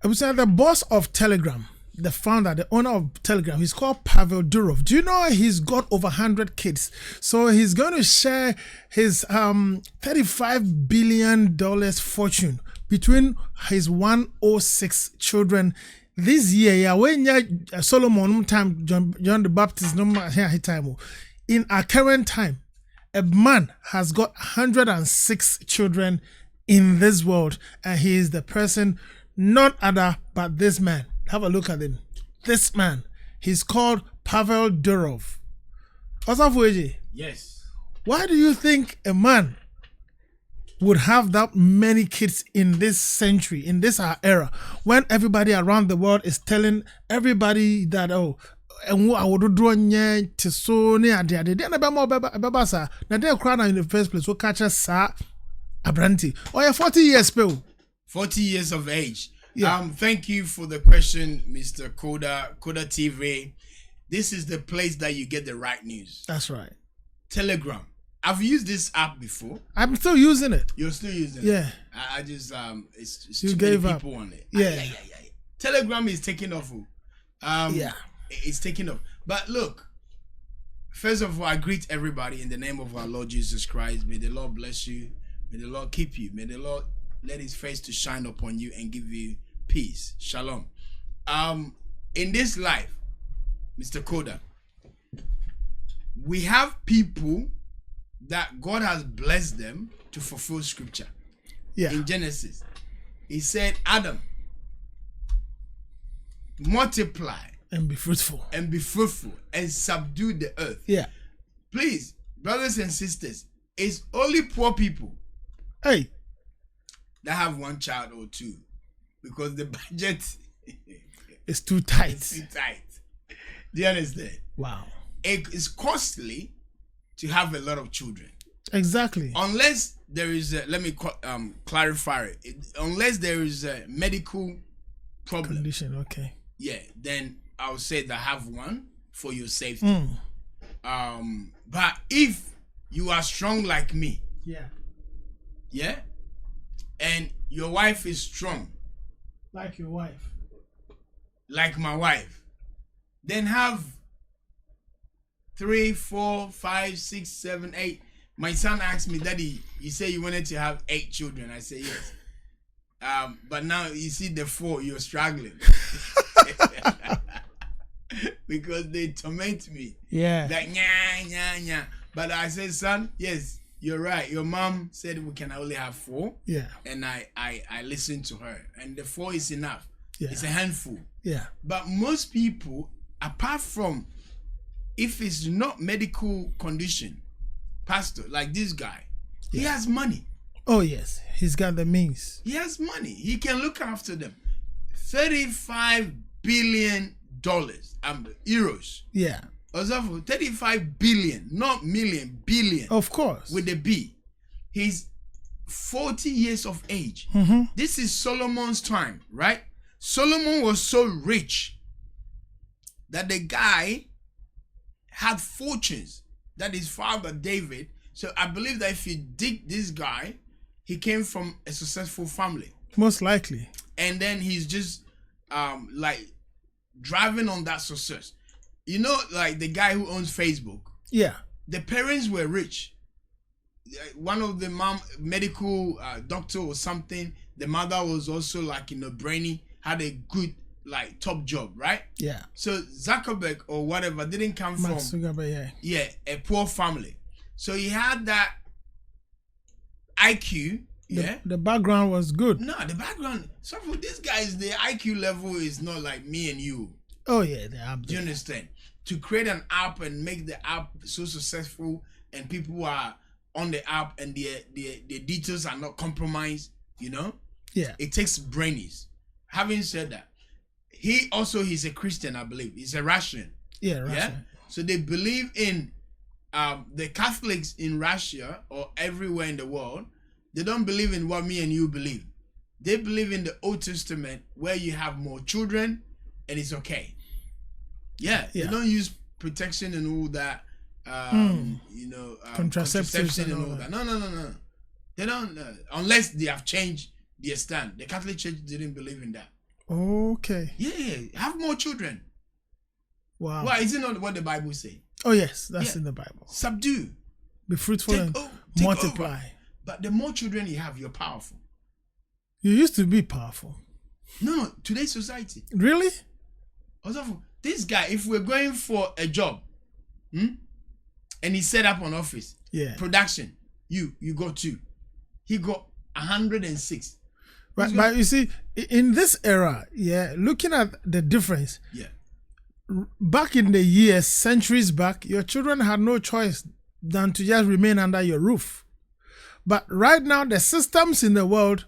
I was the boss of Telegram, the founder, the owner of Telegram. He's called Pavel Durov. Do you know he's got over 100 kids? So he's going to share his $35 billion fortune between his 106 children this year. Yeah, when Solomon time, John the Baptist, no time. In our current time, a man has got 106 children in this world, and he is the person, none other but this man. Have a look at him. This man. He's called Pavel Durov. Yes. Why do you think a man would have that many kids in this century, in this era, when everybody around the world is telling everybody that, oh, and I would draw to so near the other day, Babasa, now they're crying in the first place, what catch us, Abranti. Oh, yeah, 40 years, Bill. 40 years of age. Yeah. Thank you for the question, Mr. Koda TV. This is the place that you get the right news. That's right. Telegram. I've used this app before. I'm still using it. You're still using it? Yeah. I just it's you too gave many up. people on it. Yeah. Telegram is taking off. Yeah. It's taking off. But look, first of all, I greet everybody in the name of our Lord Jesus Christ. May the Lord bless you. May the Lord keep you. May the Lord let his face to shine upon you and give you peace. Shalom. In this life, Mr. Koda, we have people that God has blessed them to fulfill scripture. Yeah. In Genesis, he said, Adam, multiply and be fruitful and subdue the earth. Yeah. Please, brothers and sisters, it's only poor people that have one child or two, because the budget is too tight. It's too tight. Do you understand? Wow. It is costly to have a lot of children. Exactly. Unless there is a, let me clarify it. Unless there is a medical problem. Condition, okay. Yeah, then I would say that have one for your safety. But if you are strong like me, yeah, and your wife is strong, like your wife, like my wife, then have 3, 4, 5, 6, 7, 8. My son asked me, Daddy, you say you wanted to have 8 children. I say yes. But now you see the 4, you're struggling. Because they torment me. Yeah. Like, nya. But I said, son, yes, you're right. Your mom said we can only have 4. Yeah. And I listened to her. And the 4 is enough. Yeah. It's a handful. Yeah. But most people, apart from if it's not medical condition, pastor, like this guy, he has money. Oh yes, he's got the means. He has money. He can look after them. $35 billion, euros. Yeah. Also, 35 billion, not million, billion. Of course. With the B. He's 40 years of age. This is Solomon's time, right? Solomon was so rich that the guy had fortunes that his father David. So I believe that if you dig this guy, he came from a successful family. Most likely. And then he's just like driving on that success. You know, like the guy who owns Facebook. Yeah. The parents were rich. One of the medical doctor or something. The mother was also like, brainy, had a good like top job, right? Yeah. So Zuckerberg or whatever didn't come from a poor family. So he had that IQ. The background was good. No, the background. So for these guys, the IQ level is not like me and you. Oh yeah, the app. Do you understand? To create an app and make the app so successful, and people are on the app and their details are not compromised. Yeah. It takes brainies. Having said that, he's a Christian, I believe. He's a Russian. Yeah, Russian. Yeah? So they believe in the Catholics in Russia or everywhere in the world. They don't believe in what me and you believe. They believe in the Old Testament where you have more children and it's okay. Yeah. They don't use protection and all that. Contraceptives and all that. No. They don't, unless they have changed their stand. The Catholic Church didn't believe in that. Okay. Yeah, have more children. Wow. Why? Is it not what the Bible say? Oh yes, that's Yeah. in the Bible. Subdue. Be fruitful and Take multiply. over. But the more children you have, you're powerful. You used to be powerful. No, today's society. Really? Also, this guy, if we're going for a job, and he set up an office, production, you got 2. He got 106. Right, but you see, in this era, looking at the difference, back in the years, centuries back, your children had no choice than to just remain under your roof. But right now, the systems in the world,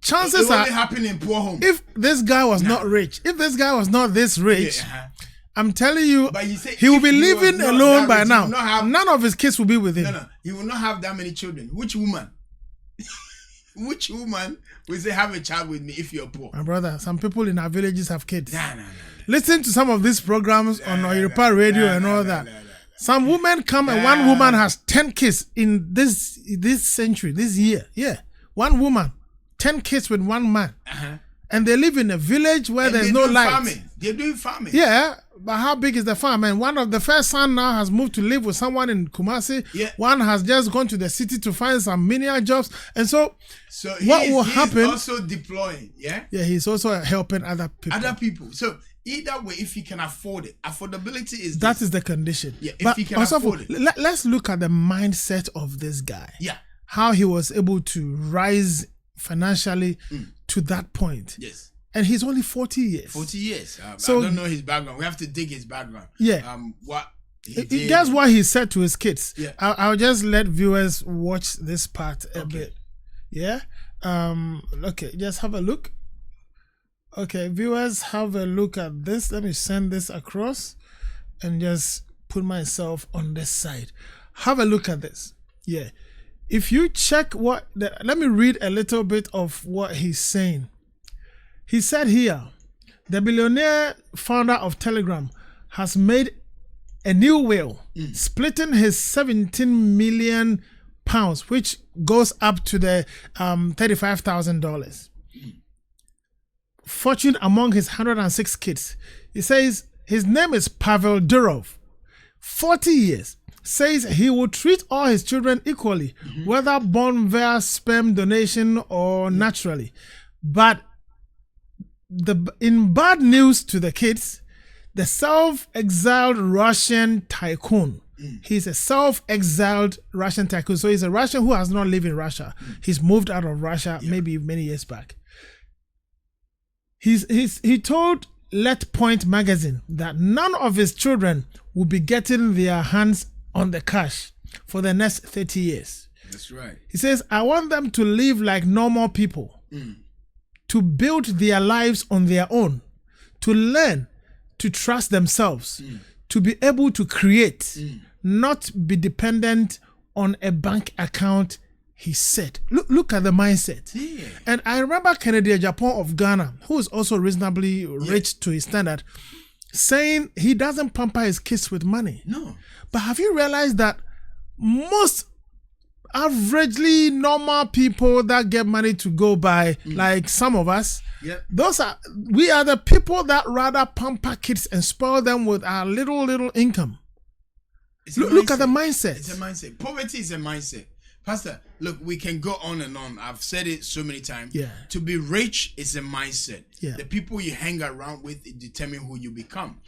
chances are, happen in poor homes. If this guy was not rich, if this guy was not this rich, I'm telling you, he will be living alone by now. None of his kids will be with him. No, he will not have that many children. Which woman? Which woman will say have a child with me if you're poor? My brother, some people in our villages have kids. No. Listen to some of these programs on Yoruba radio and all that. Some women come and one woman has 10 kids in this century, this year. Yeah, one woman, 10 kids with one man. And they live in a village where there's no light. Farming. They're doing farming. Yeah, but how big is the farm? And one of the first son now has moved to live with someone in Kumasi. Yeah. One has just gone to the city to find some menial jobs. And so what will happen? He's also deploying, Yeah, he's also helping other people. So either way, if he can afford it, affordability is that is the condition. Yeah, if he can afford it. Let's look at the mindset of this guy. Yeah. How he was able to rise financially to that point. Yes. And he's only 40 years. 40 years. So I don't know his background. We have to dig his background. Yeah. What he did. That's what he said to his kids. Yeah. I'll just let viewers watch this part a bit. Yeah. Okay. Just have a look. Okay, viewers, have a look at this. Let me send this across and just put myself on this side. Have a look at this. Yeah. If you check let me read a little bit of what he's saying. He said here, the billionaire founder of Telegram has made a new will, splitting his 17 million pounds, which goes up to the $35,000. Fortune among his 106 kids. He says his name is Pavel Durov. 40 years. Says he will treat all his children equally, whether born via sperm donation or naturally. But in bad news to the kids, the self-exiled Russian tycoon. He's a self-exiled Russian tycoon. So he's a Russian who has not lived in Russia. He's moved out of Russia maybe many years back. He told Let Point magazine that none of his children will be getting their hands on the cash for the next 30 years. That's right. He says, I want them to live like normal people, to build their lives on their own, to learn to trust themselves, to be able to create, not be dependent on a bank account, he said. Look at the mindset. Yeah. And I remember Kennedy Japan of Ghana, who is also reasonably rich to his standard, saying he doesn't pamper his kids with money. No. But have you realized that most averagely normal people that get money to go by, like some of us, we are the people that rather pamper kids and spoil them with our little income. Look at the mindset. It's a mindset. Poverty is a mindset. Pastor, look, we can go on and on. I've said it so many times. Yeah. To be rich is a mindset. Yeah. The people you hang around with determine who you become.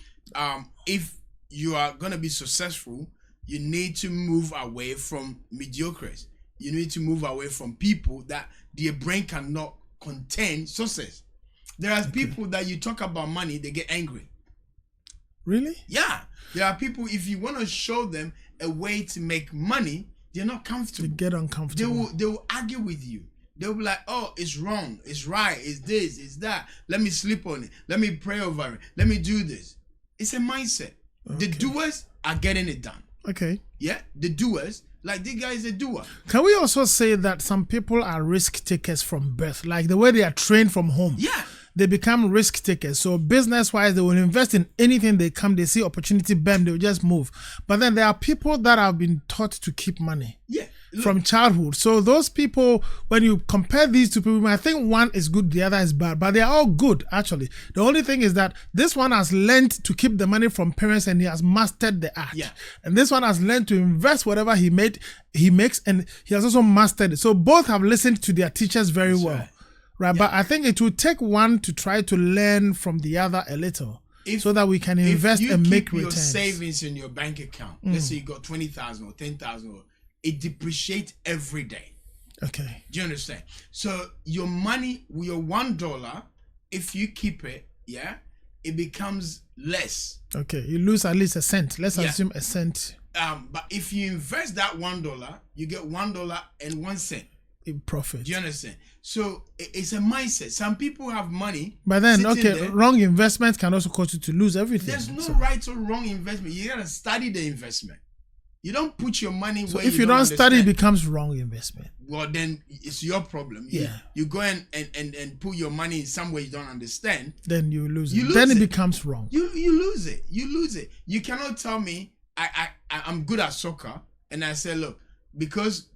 If you are going to be successful, you need to move away from mediocres. You need to move away from people that their brain cannot contain success. There are people that you talk about money, they get angry. Really? Yeah. There are people, if you want to show them a way to make money, they're not comfortable. They get uncomfortable. They will argue with you. They'll be like, oh, it's wrong, it's right, it's this, it's that. Let me sleep on it. Let me pray over it. Let me do this. It's a mindset. Okay. The doers are getting it done. Okay. Yeah, the doers, like this guy is a doer. Can we also say that some people are risk takers from birth? Like the way they are trained from home. Yeah. They become risk takers. So business-wise, they will invest in anything they see opportunity, bam, they will just move. But then there are people that have been taught to keep money. Yeah. from childhood. So those people, when you compare these two people, I think one is good, the other is bad, but they are all good actually. The only thing is that this one has learned to keep the money from parents and he has mastered the art. Yeah. And this one has learned to invest whatever he makes, and he has also mastered it. So both have listened to their teachers very well. Right. Yeah. But I think it will take one to try to learn from the other a little. So that we can invest and make returns. If you keep your savings in your bank account, let's say you got 20,000 or 10,000, it depreciates every day. Okay. Do you understand? So your money, your $1, if you keep it, it becomes less. Okay, you lose at least a cent. Let's assume a cent. But if you invest that $1, you get $1.01 in profit. Do you understand? So it's a mindset. Some people have money. But then, there. wrong investment can also cause you to lose everything. There's no right or wrong investment. You gotta study the investment. You don't put your money where if you don't study, it becomes wrong investment. Well, then it's your problem. You go and put your money in somewhere you don't understand. Then you lose it. Then it becomes wrong. You lose it. You lose it. You cannot tell me I'm good at soccer and I say, look, because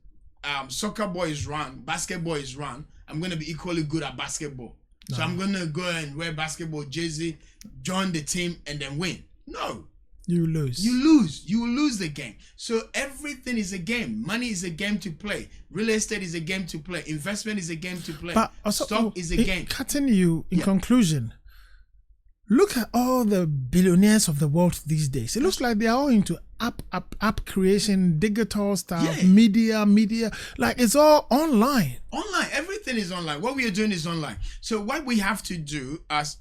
soccer boy is run, basketball is run, I'm going to be equally good at basketball. No. So I'm going to go and wear basketball jersey, join the team, and then win. No. You lose. You lose. You will lose the game. So everything is a game. Money is a game to play. Real estate is a game to play. Investment is a game to play. But also, stock is a game. Cutting you, in conclusion, look at all the billionaires of the world these days. It looks like they are all into app creation, digital stuff, media. Like it's all online. Online. Everything is online. What we are doing is online. So what we have to do as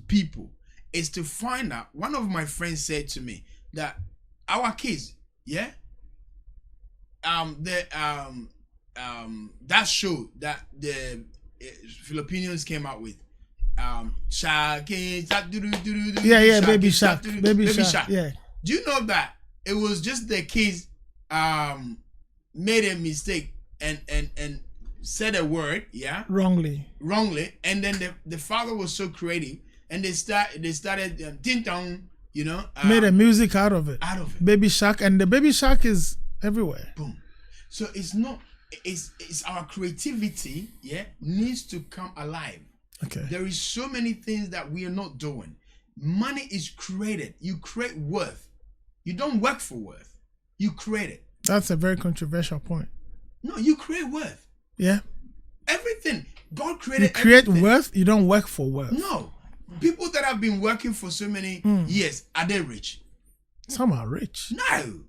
people is to find out. One of my friends said to me that our kids, that show that the Filipinos came out with, Shark, Baby Shark. Yeah. Do you know that it was just the kids made a mistake and said a word, wrongly, and then the father was so creative and they started ding dong, made a music out of it. Baby Shark, and the Baby Shark is everywhere. Boom. So it's our creativity, needs to come alive. Okay. There is so many things that we are not doing. Money is created. You create worth. You don't work for worth. You create it. That's a very controversial point. No, you create worth. Yeah. Everything. God created everything. You create everything. worth, you don't work for worth. No. People that have been working for so many years, are they rich? Some are rich. No.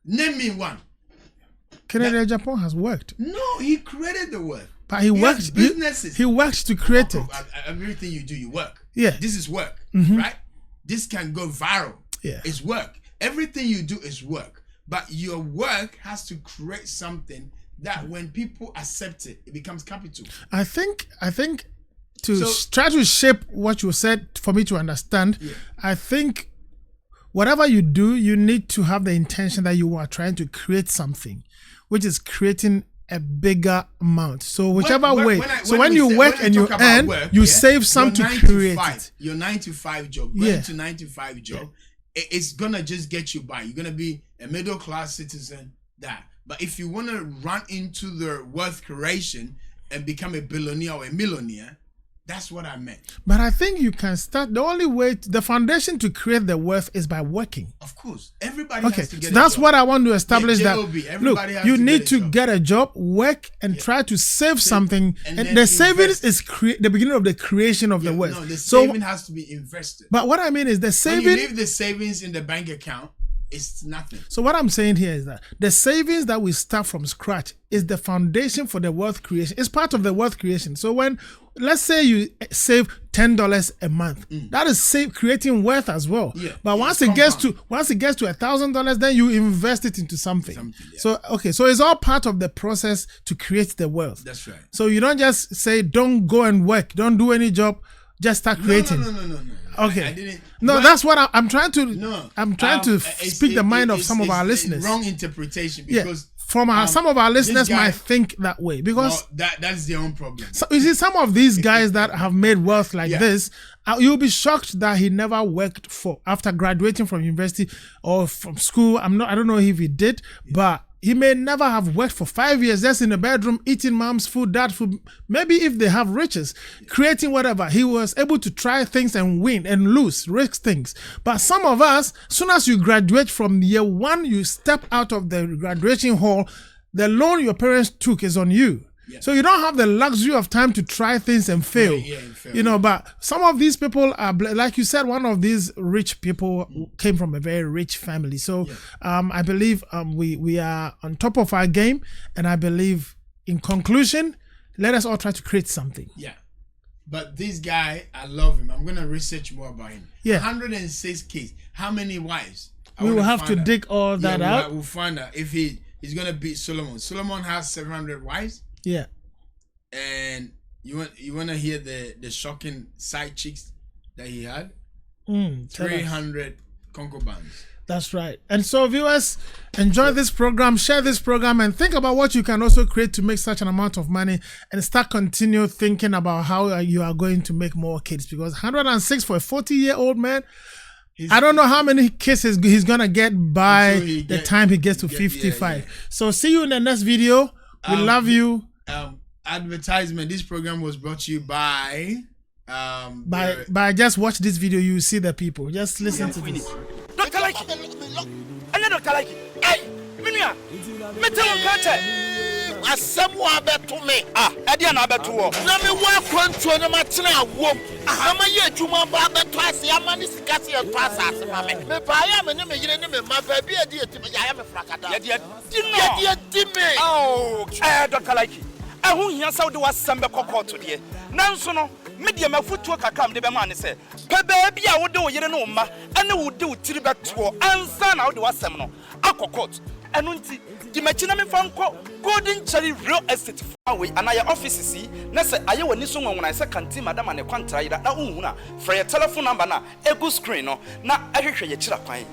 Name me one. Kennedy Japan has worked. No, he created the worth. But he works businesses. He works to create it. Everything you do, you work. Yeah. This is work, right? This can go viral. Yeah. It's work. Everything you do is work. But your work has to create something that when people accept it, it becomes capital. I think to try to shape what you said for me to understand, I think whatever you do, you need to have the intention that you are trying to create something, which is creating a bigger amount. So whichever way. When you work and you earn, you save some to create it. Your 9 to 5 job, going to 9 to 5 job, it's gonna just get you by. You're gonna be a middle class citizen. But if you want to run into the wealth creation and become a billionaire or a millionaire, that's what I meant. But I think you can start. The only way, the foundation to create the wealth is by working. Of course, everybody has to get a job. That's what I want to establish. Look, you need to get a job, work, and try to save something. And the savings is the beginning of the creation of the wealth. No, the saving has to be invested. But what I mean is the saving. When you leave the savings in the bank account, it's nothing. So what I'm saying here is that the savings that we start from scratch is the foundation for the wealth creation. It's part of the wealth creation. So when, let's say you save $10 a month, that is creating wealth as well. Yeah. But once it gets to $1,000, then you invest it into something. So it's all part of the process to create the wealth. That's right. So you don't just say, don't go and work, don't do any job, just start creating. No. Okay. I didn't. That's what I'm trying to. No. I'm trying to speak the mind of some of our listeners. Wrong interpretation because some of our listeners might think that way because that's their own problem. So you see, some of these guys that have made wealth like this, you'll be shocked that he never worked after graduating from university or from school. I don't know if he did, but he may never have worked for 5 years, just in the bedroom, eating mom's food, dad's food. Maybe if they have riches, creating whatever, he was able to try things and win and lose, risk things. But some of us, as soon as you graduate from year one, you step out of the graduation hall, the loan your parents took is on you. Yeah. So you don't have the luxury of time to try things and fail. You know, but some of these people are, like you said, one of these rich people came from a very rich family. So I believe we are on top of our game. And I believe, in conclusion, let us all try to create something. Yeah. But this guy, I love him. I'm going to research more about him. Yeah. 106 kids. How many wives? We will have to dig all that out. We'll find out if he's going to beat Solomon. Solomon has 700 wives. Yeah. And you want to hear the shocking side chicks that he had? 300 concubines. That's right. And so, viewers, enjoy this program, share this program, and think about what you can also create to make such an amount of money, and continue thinking about how you are going to make more kids. Because 106 for a 40-year-old man, I don't know how many kids he's going to get by the time he gets to 55. Yeah. So see you in the next video. We love you. Advertisement. This program was brought to you by just watch this video. You see the people. Just listen to this. Dr. Like it. I Dr. Like it. Hey, Minia. Me tell you, catch asɛm abɛto me ɛdeɛ na abɛto wɔ na me wa kwantuo na matena awom ama yɛ adwuma ba abɛto ase ama ne sika se yɛto asase ma me pa ya me ne me yire ne me ma ba bi ade eti me ya me frakada yɛdeɛ di me oh Dr. Like it. Ɛho hia sɛ wode wasɛm bɛkɔkɔ to deɛ nanso no me deɛ mafutuo kakam de bɛma ne sɛ pɛ baabi a wode wo yere ne wo ma ɛne wode wo tiri bɛtoɔ ansa na wode wasɛm no akɔkɔt ɛno nti di machi na me fa nkɔ Golden Cherry Real Estate away anaya offices yi na sɛ ayɛ wani so nwonwona sɛ kanti madam ne kwantra yida na unhu na frɛ telephone number na egu screen no na ɛhwehwɛ yɛ kyira kwan